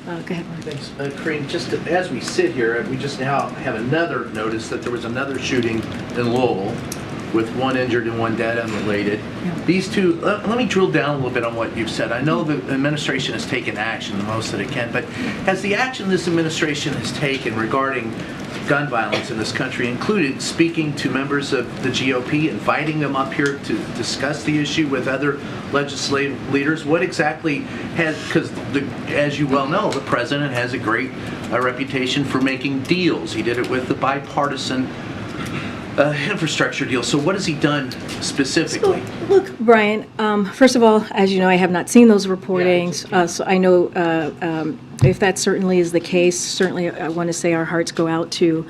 Go ahead, Mark. Thanks. Karine, just as we sit here, we just now have another notice that there was another shooting in Louisville with one injured and one dead unrelated. Yeah. These two, let me drill down a little bit on what you've said. I know the administration has taken action the most that it can, but has the action this administration has taken regarding gun violence in this country included speaking to members of the GOP, inviting them up here to discuss the issue with other legislative leaders? What exactly has, because as you well know, the president has a great reputation for making deals. He did it with the bipartisan infrastructure deal. So what has he done specifically? So, look, Brian, first of all, as you know, I have not seen those reportings, so I know if that certainly is the case, certainly I want to say our hearts go out to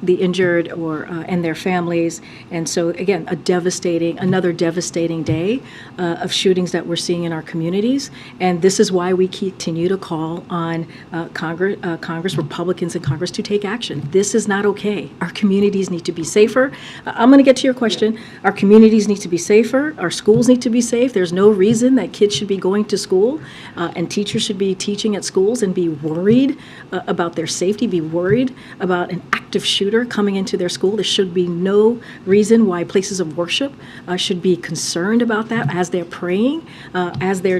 the injured and their families. And so, again, another devastating day of shootings that we're seeing in our communities. And this is why we continue to call on Congress, Republicans in Congress, to take action. This is not okay. Our communities need to be safer. I'm going to get to your question. Our communities need to be safer. Our schools need to be safe. There's no reason that kids should be going to school and teachers should be teaching at schools and be worried about their safety, be worried about an active shooter coming into their school. There should be no reason why places of worship should be concerned about that as they're praying, as they're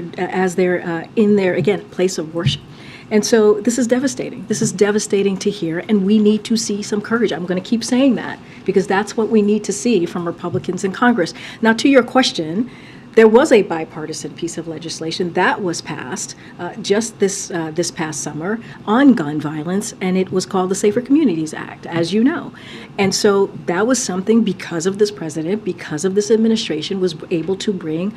in their, again, place of worship. And so this is devastating. This is devastating to hear, and we need to see some courage. I'm going to keep saying that because that's what we need to see from Republicans in Congress. Now, to your question, there was a bipartisan piece of legislation that was passed just this past summer on gun violence, and it was called the Safer Communities Act, as you know. And so that was something, because of this president, because of this administration, was able to bring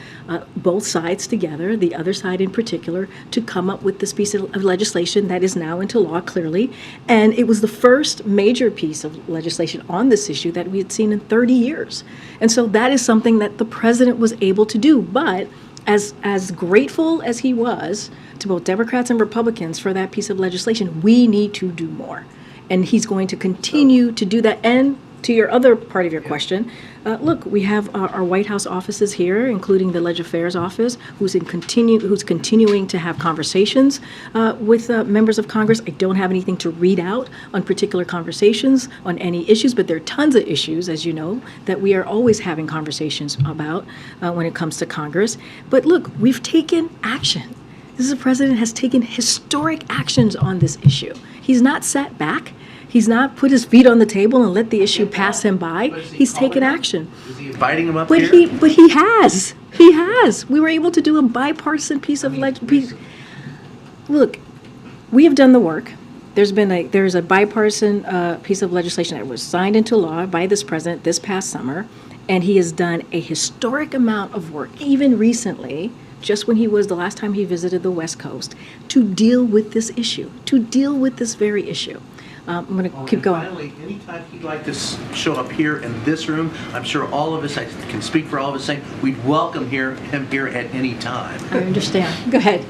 both sides together, the other side in particular, to come up with this piece of legislation that is now into law clearly. And it was the first major piece of legislation on this issue that we had seen in 30 years. And so that is something that the president was able to do. But as grateful as he was to both Democrats and Republicans for that piece of legislation, we need to do more. And he's going to continue to do that. And to your other part of your question, look, we have our White House offices here, including the Legislative Affairs Office, who's continuing to have conversations with members of Congress. I don't have anything to read out on particular conversations on any issues, but there are tons of issues, as you know, that we are always having conversations about when it comes to Congress. But look, we've taken action. This president has taken historic actions on this issue. He's not sat back. He's not put his feet on the table and let the issue pass him by. He's taken action. Is he inviting him up But here? he has. He has. We were able to do a bipartisan piece of legislation. Look, we have done the work. There's a bipartisan piece of legislation that was signed into law by this president this past summer, and he has done a historic amount of work, even recently, just when the last time he visited the West Coast, to deal with this issue, to deal with this very issue. I'm going to keep going. Finally, anytime he'd like to show up here in this room, I'm sure all of us, I can speak for all of us, saying we'd welcome him here at any time. I understand. Go ahead.